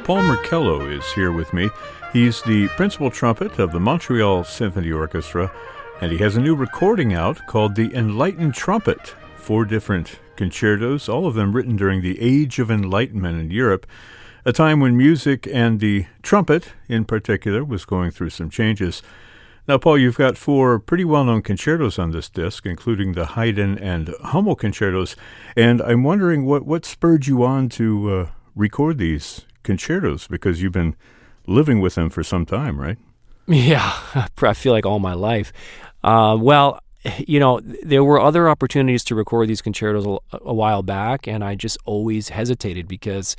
Paul Merkelo is here with me. He's the principal trumpet of the Montreal Symphony Orchestra, and he has a new recording out called the Enlightened Trumpet. 4 different concertos, all of them written during the Age of Enlightenment in Europe, a time when music and the trumpet in particular was going through some changes. Now, Paul, you've got 4 pretty well-known concertos on this disc, including the Haydn and Hummel concertos, and I'm wondering what spurred you on to record these concertos, because you've been living with them for some time, right? Yeah, I feel like all my life. Well, you know, there were other opportunities to record these concertos a while back, and I just always hesitated because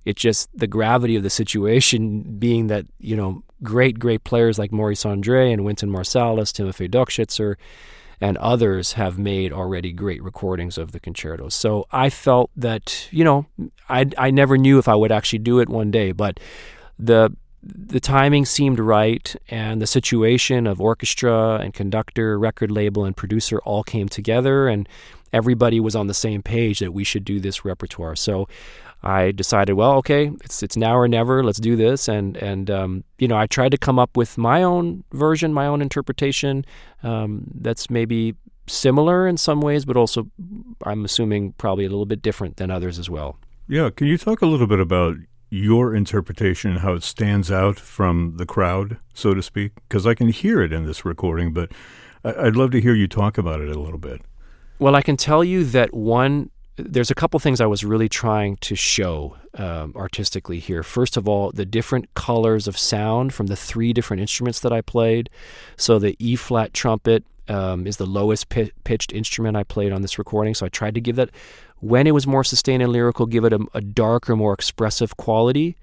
it's just the gravity of the situation being that, you know, great players like Maurice Andre and Wynton Marsalis, Timofey Dokshitzer, and others have made already great recordings of the concertos. So I felt that, you know, I never knew if I would actually do it one day, but the timing seemed right, and the situation of orchestra and conductor, record label, and producer all came together, and everybody was on the same page that we should do this repertoire. So I decided, well, okay, it's now or never. Let's do this, and you know, I tried to come up with my own version, my own interpretation. That's maybe similar in some ways, but also, I'm assuming, probably a little bit different than others as well. Yeah, can you talk a little bit about your interpretation and how it stands out from the crowd, so to speak? Because I can hear it in this recording, but I'd love to hear you talk about it a little bit. Well, I can tell you that there's a couple things I was really trying to show artistically here. First of all, the different colors of sound from the 3 different instruments that I played. So the E-flat trumpet is the lowest pitched instrument I played on this recording. So I tried to give that, when it was more sustained and lyrical, give it a darker, more expressive quality.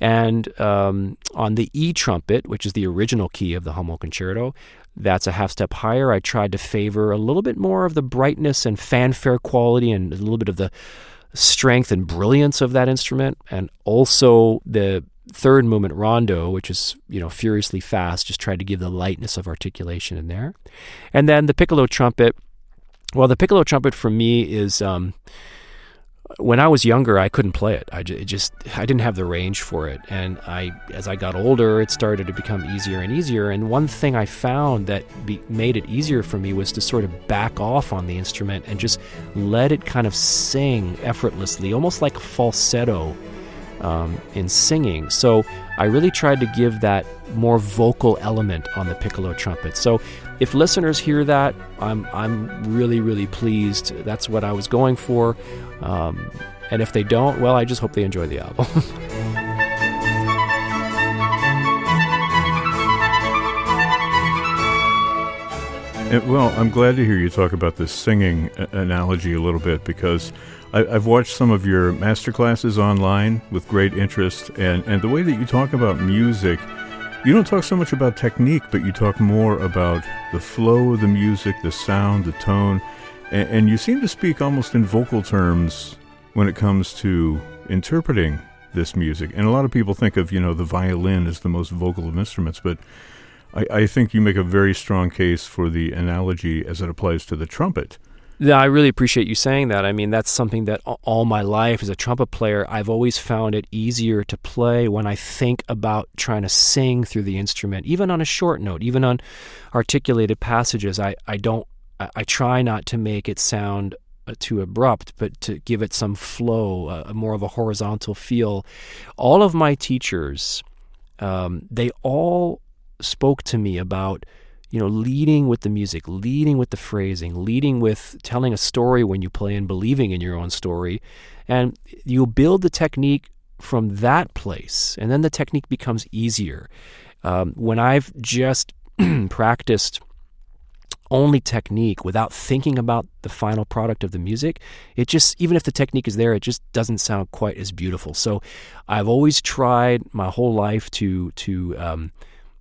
And on the E trumpet, which is the original key of the Hummel concerto, that's a half step higher. I tried to favor a little bit more of the brightness and fanfare quality and a little bit of the strength and brilliance of that instrument. And also the 3rd movement rondo, which is, you know, furiously fast, just tried to give the lightness of articulation in there. And then the piccolo trumpet. Well, the piccolo trumpet for me is, when I was younger, I couldn't play it. I didn't have the range for it. And as I got older, it started to become easier and easier. And one thing I found that made it easier for me was to sort of back off on the instrument and just let it kind of sing effortlessly, almost like a falsetto in singing. So I really tried to give that more vocal element on the piccolo trumpet. So if listeners hear that, I'm really, really pleased. That's what I was going for. And if they don't, well, I just hope they enjoy the album. Well, I'm glad to hear you talk about this singing analogy a little bit, because I've watched some of your masterclasses online with great interest, and the way that you talk about music, you don't talk so much about technique, but you talk more about the flow of the music, the sound, the tone, and you seem to speak almost in vocal terms when it comes to interpreting this music. And a lot of people think of, you know, the violin as the most vocal of instruments, but I think you make a very strong case for the analogy as it applies to the trumpet. Yeah, I really appreciate you saying that. I mean, that's something that all my life as a trumpet player, I've always found it easier to play when I think about trying to sing through the instrument, even on a short note, even on articulated passages. I try not to make it sound too abrupt, but to give it some flow, more of a horizontal feel. All of my teachers, they all spoke to me about, you know, leading with the music, leading with the phrasing, leading with telling a story when you play and believing in your own story. And you build the technique from that place, and then the technique becomes easier. When I've just practiced only technique without thinking about the final product of the music, it just, even if the technique is there, it just doesn't sound quite as beautiful. So I've always tried my whole life to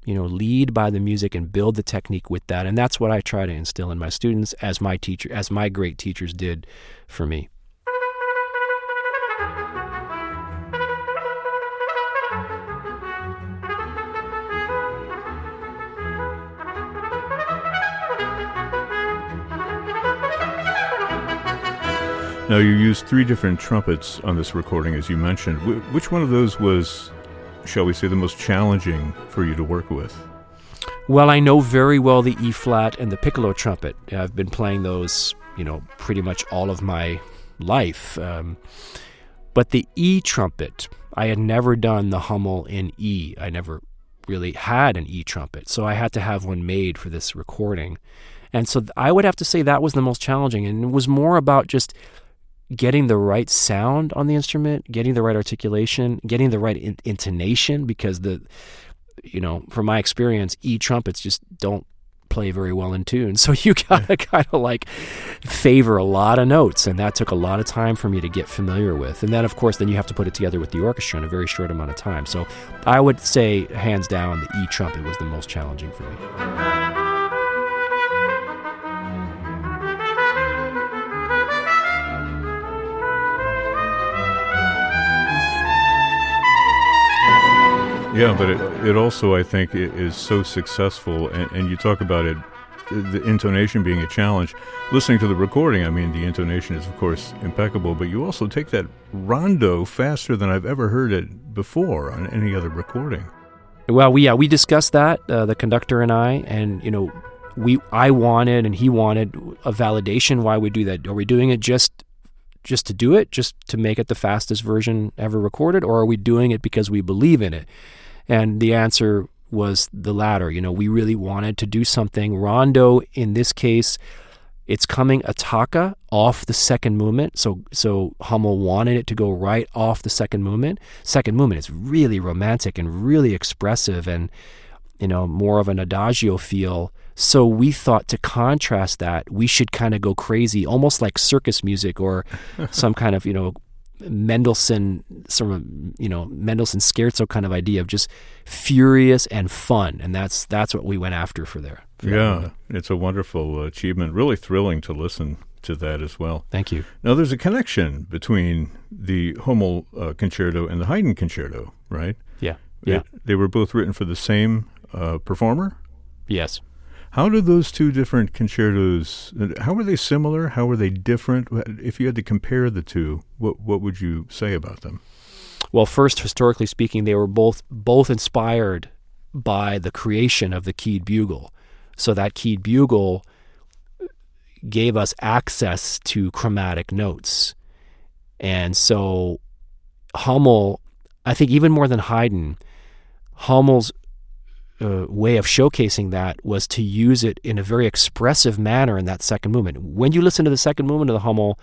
lead by the music and build the technique with that. And that's what I try to instill in my students, as my great teachers did for me. Now, you used 3 different trumpets on this recording, as you mentioned. Which one of those was, shall we say, the most challenging for you to work with? Well, I know very well the E-flat and the piccolo trumpet. I've been playing those, pretty much all of my life. But the E trumpet, I had never done the Hummel in E. I never really had an E trumpet, so I had to have one made for this recording. And so I would have to say that was the most challenging, and it was more about just getting the right sound on the instrument, getting the right articulation, getting the right intonation, because from my experience, E trumpets just don't play very well in tune. So you gotta kind of like favor a lot of notes, and that took a lot of time for me to get familiar with. And then, of course, you have to put it together with the orchestra in a very short amount of time. So I would say, hands down, the E trumpet was the most challenging for me. Yeah, but it also, I think, is so successful, and you talk about it, the intonation being a challenge. Listening to the recording, I mean, the intonation is, of course, impeccable, but you also take that rondo faster than I've ever heard it before on any other recording. Well, we discussed that, the conductor and I, and, I wanted and he wanted a validation why we do that. Are we doing it just to do it, just to make it the fastest version ever recorded, or are we doing it because we believe in it? And the answer was the latter. We really wanted to do something. Rondo, in this case, it's coming attacca off the second movement. So Hummel wanted it to go right off the second movement. Second movement is really romantic and really expressive and, more of an adagio feel. So we thought to contrast that, we should kind of go crazy, almost like circus music or some kind of, Mendelssohn scherzo kind of idea of just furious and fun, and that's what we went after for there. It's a wonderful achievement. Really thrilling to listen to that as well. Thank you. Now, there's a connection between the Hummel concerto and the Haydn concerto, right? Yeah. They were both written for the same performer? Yes. How do those two different concertos, how were they similar? How were they different? If you had to compare the two, what would you say about them? Well, first, historically speaking, they were both inspired by the creation of the keyed bugle. So that keyed bugle gave us access to chromatic notes. And so Hummel, I think even more than Haydn, Hummel's way of showcasing that was to use it in a very expressive manner in that second movement. When you listen to the second movement of the Hummel,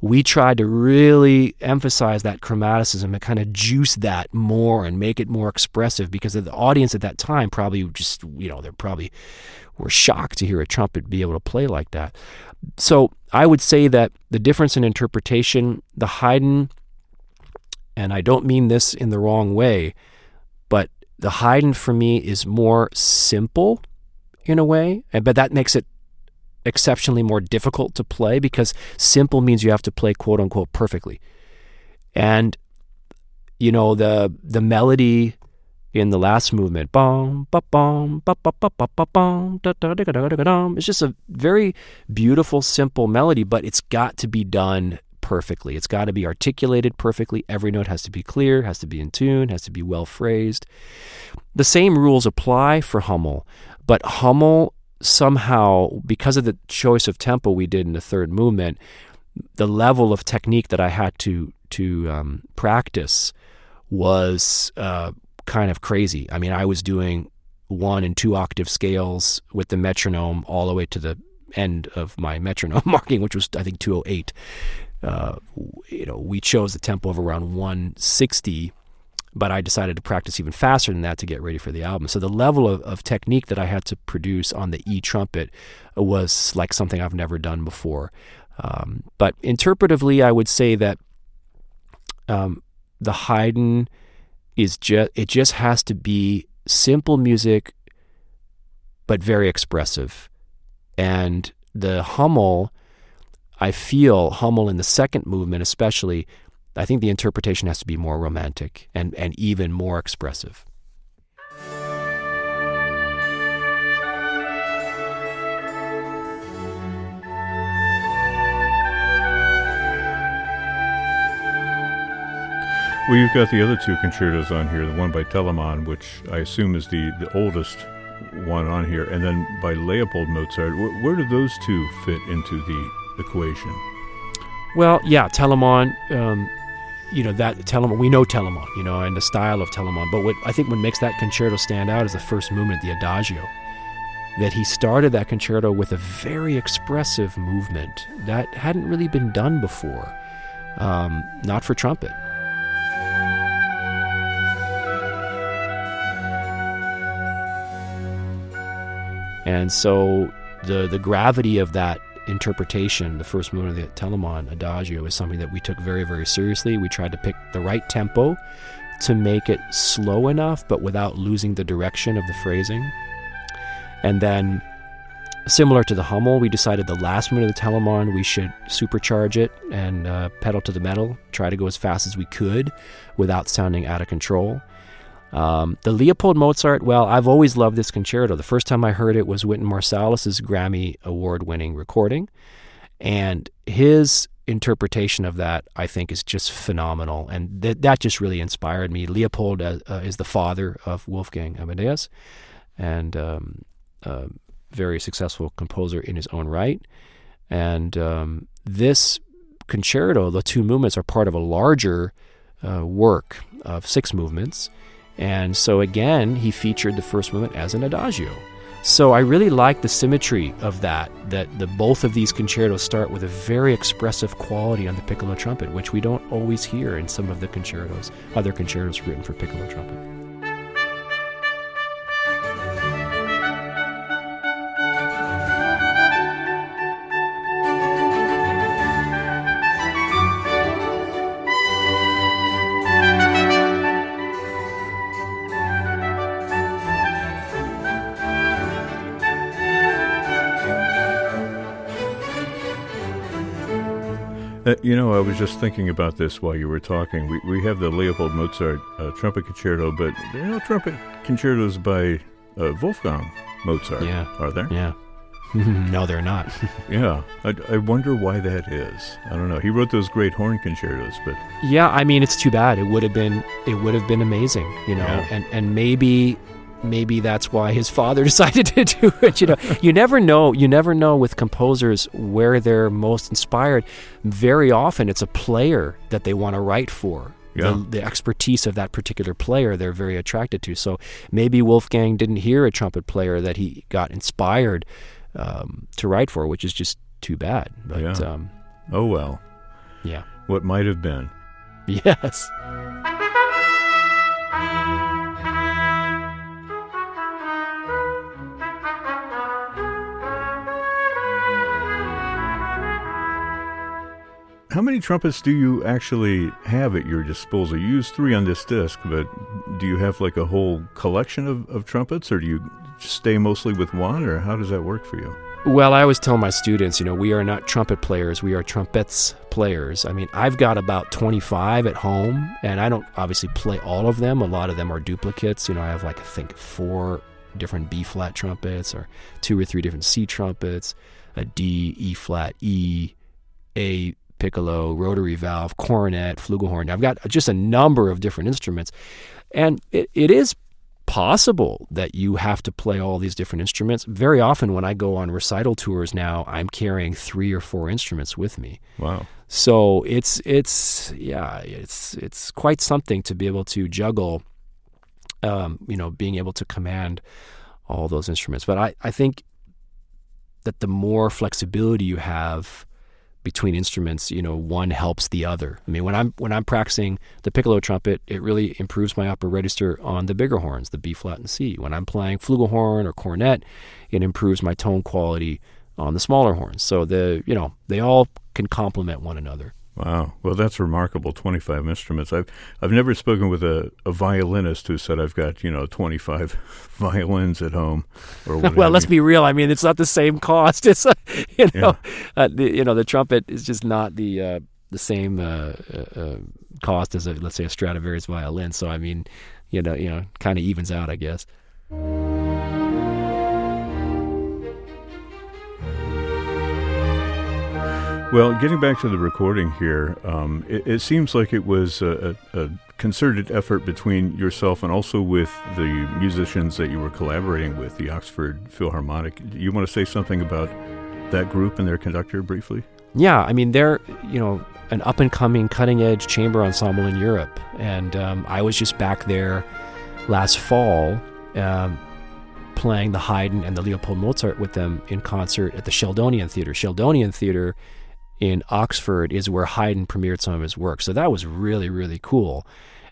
we tried to really emphasize that chromaticism and kind of juice that more and make it more expressive, because the audience at that time probably just, they probably were shocked to hear a trumpet be able to play like that. So I would say that the difference in interpretation, the Haydn, and I don't mean this in the wrong way, but the Haydn for me is more simple in a way, but that makes it exceptionally more difficult to play, because simple means you have to play quote unquote perfectly. And the melody in the last movement, bum ba bum ba ba ba ba ba bum da da da da da da, it's just a very beautiful simple melody, but it's got to be done perfectly. It's got to be articulated perfectly. Every note has to be clear, has to be in tune, has to be well phrased. The same rules apply for Hummel, but Hummel somehow, because of the choice of tempo we did in the third movement, the level of technique that I had to practice was kind of crazy. I mean, I was doing 1 and 2 octave scales with the metronome all the way to the end of my metronome marking, which was, I think, 208. We chose the tempo of around 160, but I decided to practice even faster than that to get ready for the album. So the level of technique that I had to produce on the E trumpet was like something I've never done before. But interpretively, I would say that the Haydn it just has to be simple music, but very expressive. And the Hummel, I feel Hummel in the second movement especially, I think the interpretation has to be more romantic and even more expressive. Well, you've got the other two concertos on here, the one by Telemann, which I assume is the oldest one on here, and then by Leopold Mozart. Where do those two fit into the equation? Well, yeah, Telemann, that Telemann, we know Telemann, and the style of Telemann, but what I think what makes that concerto stand out is the first movement, the Adagio, that he started that concerto with a very expressive movement that hadn't really been done before, not for trumpet. And so the gravity of that interpretation, the first movement of the Telemann Adagio, is something that we took very, very seriously. We tried to pick the right tempo to make it slow enough, but without losing the direction of the phrasing. And then, similar to the Hummel, we decided the last movement of the Telemann, we should supercharge it and pedal to the metal, try to go as fast as we could without sounding out of control. The Leopold Mozart, well, I've always loved this concerto. The first time I heard it was Wynton Marsalis's Grammy Award-winning recording, and his interpretation of that, I think, is just phenomenal, and that just really inspired me. Leopold is the father of Wolfgang Amadeus, and a very successful composer in his own right, and this concerto, the two movements, are part of a larger work of 6 movements. And so again, he featured the first movement as an adagio. So I really like the symmetry of that the both of these concertos start with a very expressive quality on the piccolo trumpet, which we don't always hear in some of the concertos, other concertos written for piccolo trumpet. I was just thinking about this while you were talking. We have the Leopold Mozart trumpet concerto, but there are no trumpet concertos by Wolfgang Mozart, are there? Yeah. No, they're not. Yeah. I wonder why that is. I don't know. He wrote those great horn concertos, but... Yeah, I mean, it's too bad. It would have been amazing, Yeah. and maybe that's why his father decided to do it. You never know with composers where they're most inspired. Very often it's a player that they want to write for. Yeah. The expertise of that particular player they're very attracted to. So maybe Wolfgang didn't hear a trumpet player that he got inspired to write for, which is just too bad. But, yeah. Oh well. Yeah. What might have been. Yes. How many trumpets do you actually have at your disposal? You use 3 on this disc, but do you have like a whole collection of trumpets, or do you stay mostly with one, or how does that work for you? Well, I always tell my students, we are not trumpet players, we are trumpets players. I mean, I've got about 25 at home, and I don't obviously play all of them. A lot of them are duplicates. I have I think 4 different B-flat trumpets, or 2 or 3 different C trumpets, a D, E-flat, E, A, piccolo, rotary valve, cornet, flugelhorn. I've got just a number of different instruments. And it is possible that you have to play all these different instruments. Very often when I go on recital tours now, I'm carrying 3 or 4 instruments with me. Wow. So it's quite something to be able to juggle, being able to command all those instruments. But I think that the more flexibility you have between instruments, one helps the other. I mean, when I'm practicing the piccolo trumpet, it really improves my upper register on the bigger horns, the B flat and C. When I'm playing flugelhorn or cornet, it improves my tone quality on the smaller horns. So they all can complement one another. Wow. Well, that's remarkable, 25 instruments. I've never spoken with a violinist who said I've got, 25 violins at home or whatever. Well, let's be real. I mean, it's not the same cost. It's, the trumpet is just not the same cost as let's say a Stradivarius violin. So, I mean, kind of evens out, I guess. Well, getting back to the recording here, it seems like it was a concerted effort between yourself and also with the musicians that you were collaborating with, the Oxford Philharmonic. You want to say something about that group and their conductor briefly? Yeah, I mean, they're, an up-and-coming, cutting-edge chamber ensemble in Europe. And I was just back there last fall playing the Haydn and the Leopold Mozart with them in concert at the Sheldonian Theatre. Sheldonian Theatre in Oxford is where Haydn premiered some of his work. So that was really, really cool.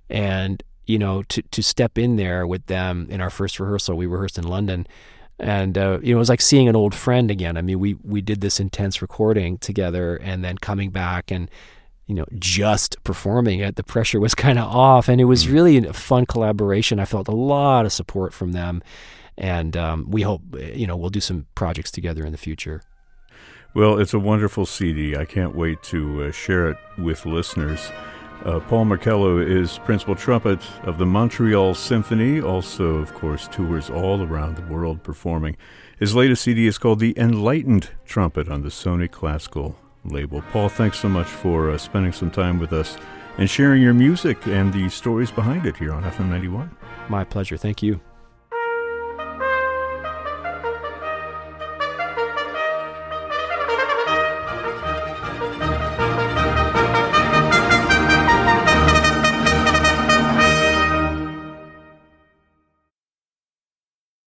And, to step in there with them in our first rehearsal, we rehearsed in London, and, it was like seeing an old friend again. I mean, we did this intense recording together, and then coming back and, just performing it, the pressure was kind of off, and it was really a fun collaboration. I felt a lot of support from them, and we hope, we'll do some projects together in the future. Well, it's a wonderful CD. I can't wait to share it with listeners. Paul Merkelo is principal trumpet of the Montreal Symphony, also, of course, tours all around the world performing. His latest CD is called the Enlightened Trumpet on the Sony Classical label. Paul, thanks so much for spending some time with us and sharing your music and the stories behind it here on FM 91. My pleasure. Thank you.